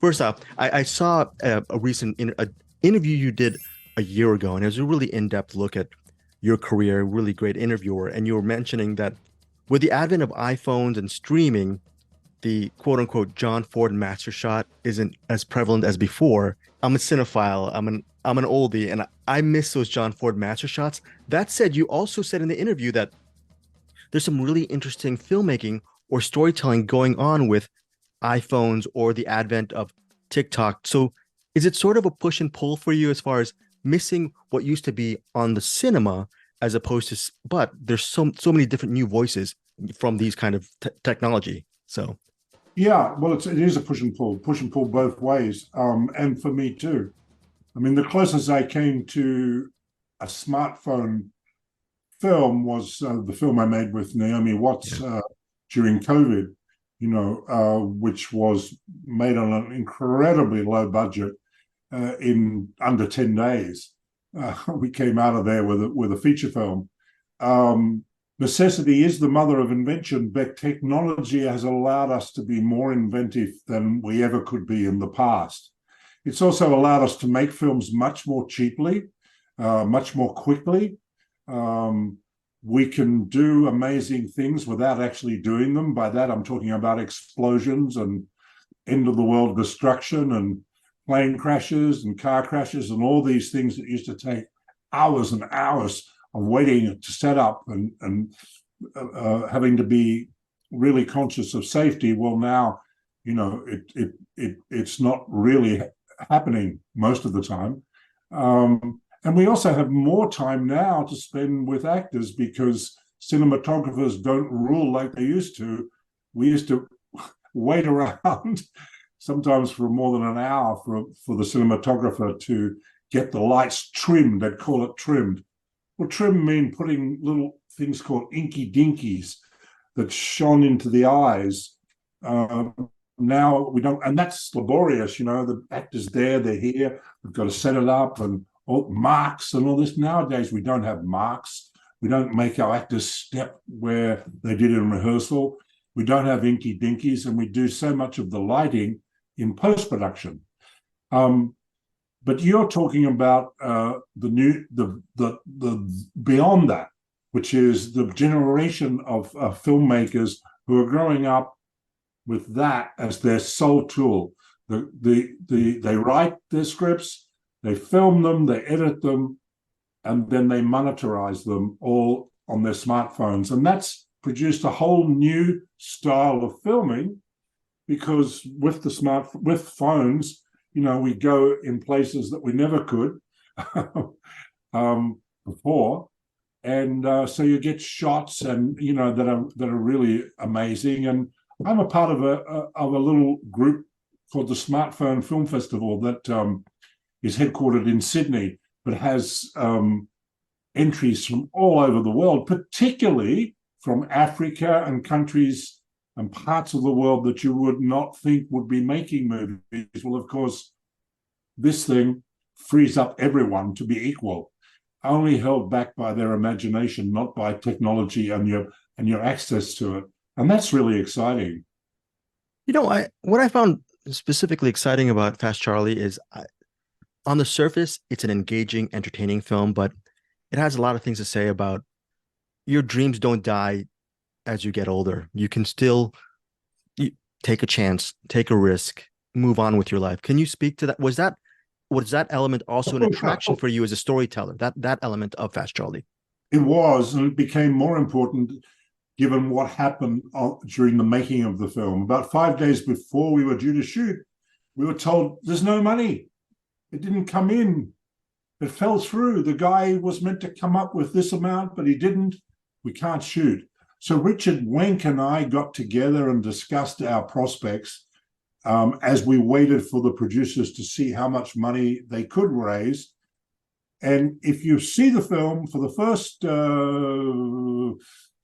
First off, I saw a recent interview you did a year ago, and it was a really in-depth look at your career, really great interviewer. And you were mentioning that with the advent of iPhones and streaming, the quote unquote John Ford master shot isn't as prevalent as before. I'm a cinephile. I'm an oldie, and I miss those John Ford master shots. That said, you also said in the interview that there's some really interesting filmmaking or storytelling going on with iPhones or the advent of TikTok. So is it sort of a push and pull for you as far as missing what used to be on the cinema as opposed to, but there's so many different new voices from these kind of technology. So Yeah, well, it is a push and pull both ways, and for me too. I mean, the closest I came to a smartphone film was the film I made with Naomi yeah, Watts during COVID, which was made on an incredibly low budget in under 10 days. We came out of there with a feature film. Necessity is the mother of invention, but technology has allowed us to be more inventive than we ever could be in the past. It's also allowed us to make films much more cheaply, much more quickly. We can do amazing things without actually doing them. By that, I'm talking about explosions and end of the world destruction and plane crashes and car crashes and all these things that used to take hours and hours of waiting to set up and having to be really conscious of safety. Well, now, it's not really happening most of the time. And we also have more time now to spend with actors because cinematographers don't rule like they used to. We used to wait around sometimes for more than an hour for the cinematographer to get the lights trimmed. They'd call it trimmed. Well, trim mean putting little things called inky dinkies that shone into the eyes. Now we don't, and that's laborious. The actors there, they're here. We've got to set it up and all marks and all this. Nowadays, we don't have marks. We don't make our actors step where they did in rehearsal. We don't have inky dinkies, and we do so much of the lighting in post-production. But you're talking about the beyond that, which is the generation of filmmakers who are growing up with that as their sole tool. They write their scripts, they film them, they edit them, and then they monetize them all on their smartphones. And that's produced a whole new style of filming because with phones, we go in places that we never could before, and so you get shots and that are really amazing. And I'm a part of a little group called the Smartphone Film Festival that is headquartered in Sydney, but has entries from all over the world, particularly from Africa and countries and parts of the world that you would not think would be making movies. Well, of course, this thing frees up everyone to be equal, only held back by their imagination, not by technology and your access to it. And that's really exciting. what I found specifically exciting about Fast Charlie is on the surface, it's an engaging, entertaining film, but it has a lot of things to say about your dreams don't die as you get older. You can still take a chance, take a risk, move on with your life. Can you speak to that? Was that element also an attraction for you as a storyteller? That element of Fast Charlie? It was, and it became more important given what happened during the making of the film. About 5 days before we were due to shoot, we were told there's no money. It didn't come in. It fell through. The guy was meant to come up with this amount, but he didn't. We can't shoot. So Richard Wenk and I got together and discussed our prospects as we waited for the producers to see how much money they could raise. And if you see the film for the first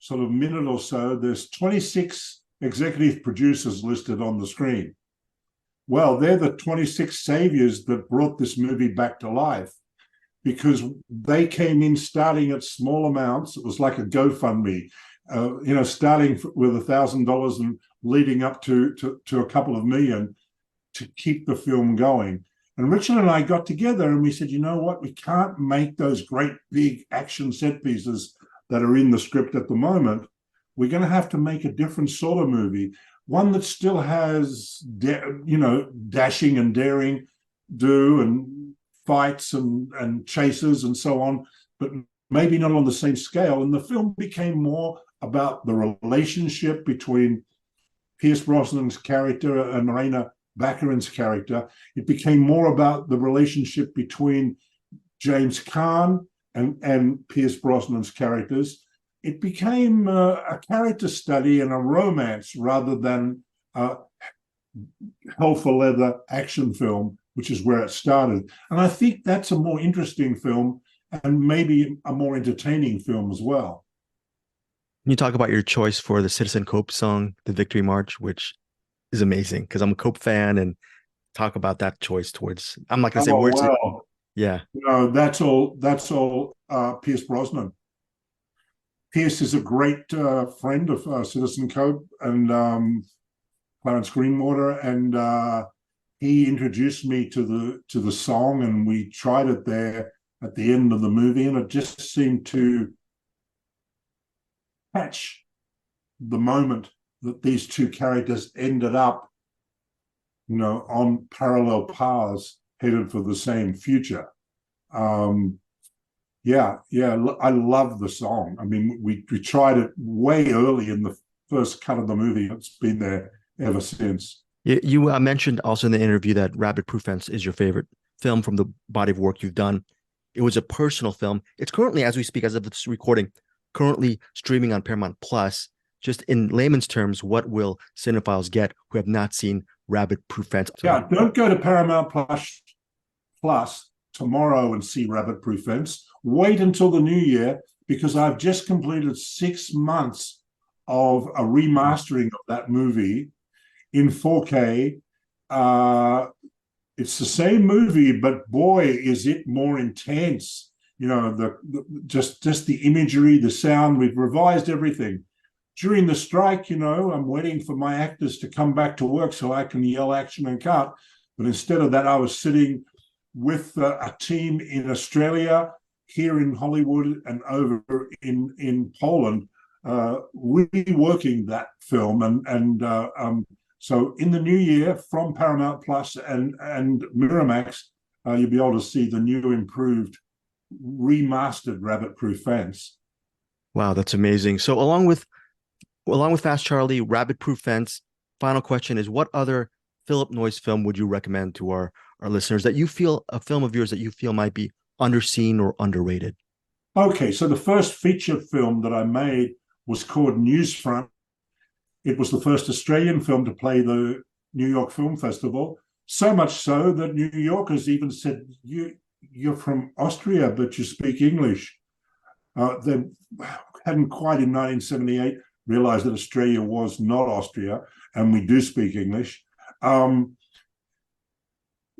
sort of minute or so, there's 26 executive producers listed on the screen. Well, they're the 26 saviors that brought this movie back to life because they came in starting at small amounts. It was like a GoFundMe, starting with $1,000 and leading up to a couple of million. to keep the film going. And Richard and I got together and we said, you know what, we can't make those great big action set pieces that are in the script at the moment. We're going to have to make a different sort of movie, one that still has, dashing and daring do and fights and chases and so on, but maybe not on the same scale. And the film became more about the relationship between Pierce Brosnan's character and Morena Baccarin's character. It became more about the relationship between James Caan and Pierce Brosnan's characters. It became a character study and a romance rather than a hell for leather action film, which is where it started. And I think that's a more interesting film and maybe a more entertaining film as well. Can you talk about your choice for the Citizen Cope song, the Victory March, which is amazing because I'm a Cope fan, and talk about that choice towards, I'm not going to say words. Well, yeah. That's all Pierce Brosnan. Pierce is a great friend of Citizen Cope and Clarence Greenwater, and he introduced me to the song, and we tried it there at the end of the movie, and it just seemed to catch the moment that these two characters ended up, on parallel paths headed for the same future. I love the song. I mean, we tried it way early in the first cut of the movie. It's been there ever since. You mentioned also in the interview that Rabbit Proof Fence is your favorite film from the body of work you've done. It was a personal film. It's currently, as we speak, as of this recording, currently streaming on Paramount Plus. Just in layman's terms, what will cinephiles get who have not seen Rabbit Proof Fence? Yeah, don't go to Paramount Plus tomorrow and see Rabbit Proof Fence. Wait until the new year, because I've just completed 6 months of a remastering of that movie in 4K. It's the same movie, but boy, is it more intense. Just the imagery, the sound. We've revised everything. During the strike, I'm waiting for my actors to come back to work so I can yell action and cut. But instead of that, I was sitting with a team in Australia, here in Hollywood, and over in Poland, reworking that film. So in the new year, from Paramount Plus and Miramax, you'll be able to see the new, improved, remastered Rabbit Proof Fence. Wow, that's amazing. So along with Fast Charlie, Rabbit Proof Fence, final question is, what other Phillip Noyce film would you recommend to our listeners that you feel, a film of yours that you feel might be underseen or underrated? Okay, so the first feature film that I made was called Newsfront. It was the first Australian film to play the New York Film Festival, so much so that New Yorkers even said, you're from Austria, but you speak English. They hadn't quite in 1978 realized that Australia was not Austria, and we do speak English.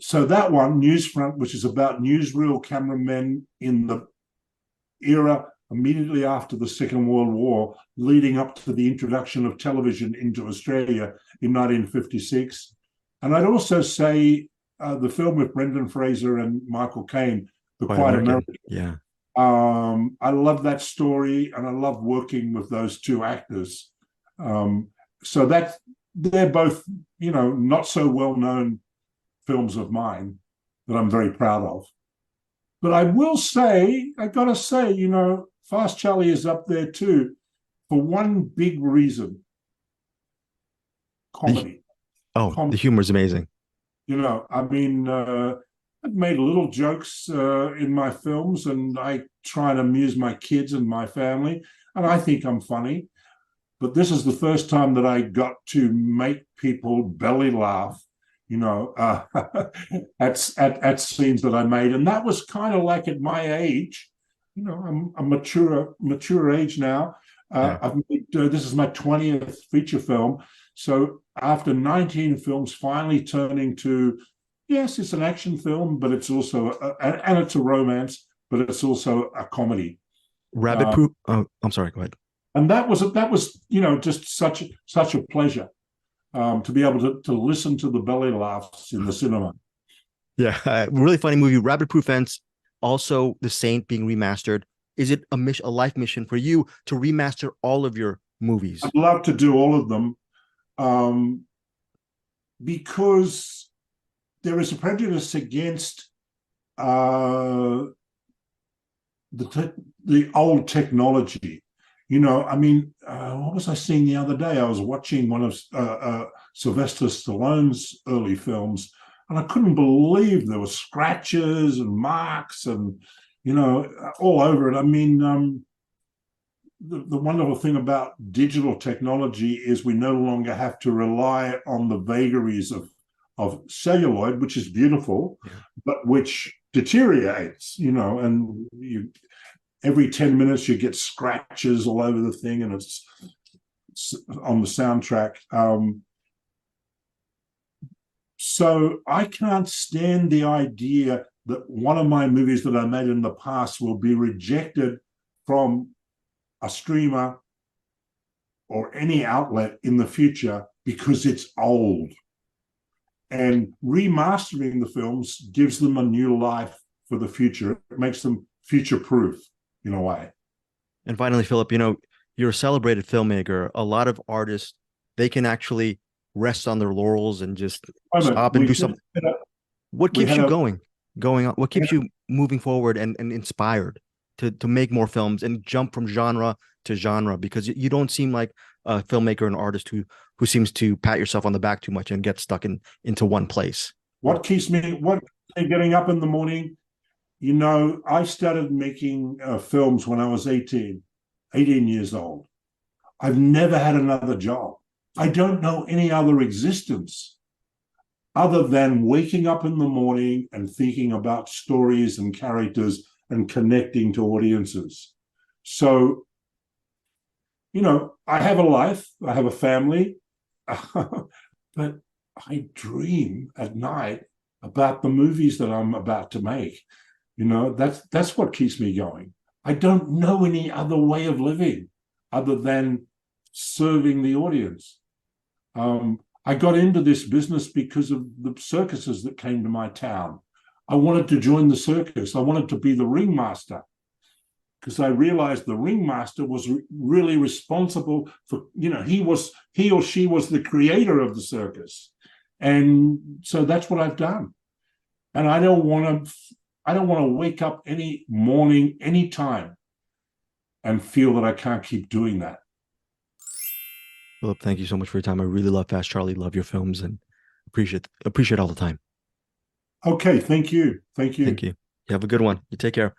So that one, Newsfront, which is about newsreel cameramen in the era immediately after the Second World War, leading up to the introduction of television into Australia in 1956. And I'd also say the film with Brendan Fraser and Michael Caine, The Quiet American. Yeah. I love that story, and I love working with those two actors. So they're both, not so well-known films of mine that I'm very proud of. But I gotta say, Fast Charlie is up there too, for one big reason: comedy. The humor is amazing. I've made little jokes in my films, and I try and amuse my kids and my family, and I think I'm funny. But this is the first time that I got to make people belly laugh, at scenes that I made. And that was kind of like at my age. I'm a mature age now. I've made, this is my 20th feature film. So after 19 films, finally turning to, yes, it's an action film, but it's also and it's a romance, but it's also a comedy. Rabbit Proof. Oh, I'm sorry. Go ahead. And that was just such a pleasure. to be able to listen to the belly laughs in the cinema. Yeah, really funny movie. Rabbit Proof Fence, also The Saint being remastered. Is it a life mission for you to remaster all of your movies? I'd love to do all of them, um, because there is a prejudice against uh, the old technology. I mean, what was I seeing the other day? I was watching one of Sylvester Stallone's early films, and I couldn't believe there were scratches and marks and, all over it. I mean, the wonderful thing about digital technology is we no longer have to rely on the vagaries of celluloid, which is beautiful, yeah, but which deteriorates, and every 10 minutes you get scratches all over the thing, and it's on the soundtrack. So I can't stand the idea that one of my movies that I made in the past will be rejected from a streamer or any outlet in the future because it's old. And remastering the films gives them a new life for the future. It makes them future-proof in a way. And finally, Philip, you're a celebrated filmmaker. A lot of artists, they can actually rest on their laurels and just stop and do something. What keeps you going on? What keeps you moving forward and inspired to make more films and jump from genre to genre? Because you don't seem like a filmmaker and artist who seems to pat yourself on the back too much and get stuck into one place. What keeps me getting up in the morning? I started making films when I was 18 years old. I've never had another job. I don't know any other existence other than waking up in the morning and thinking about stories and characters and connecting to audiences. So, I have a life, I have a family, but I dream at night about the movies that I'm about to make. That's what keeps me going. I don't know any other way of living other than serving the audience. I got into this business because of the circuses that came to my town. I wanted to join the circus. I wanted to be the ringmaster because I realized the ringmaster was really responsible for, he or she was the creator of the circus. And so that's what I've done. And I don't want to wake up any morning, any time, and feel that I can't keep doing that. Philip, thank you so much for your time. I really love Fast Charlie, love your films, and appreciate all the time. Okay, thank you. Thank you. You have a good one. You take care.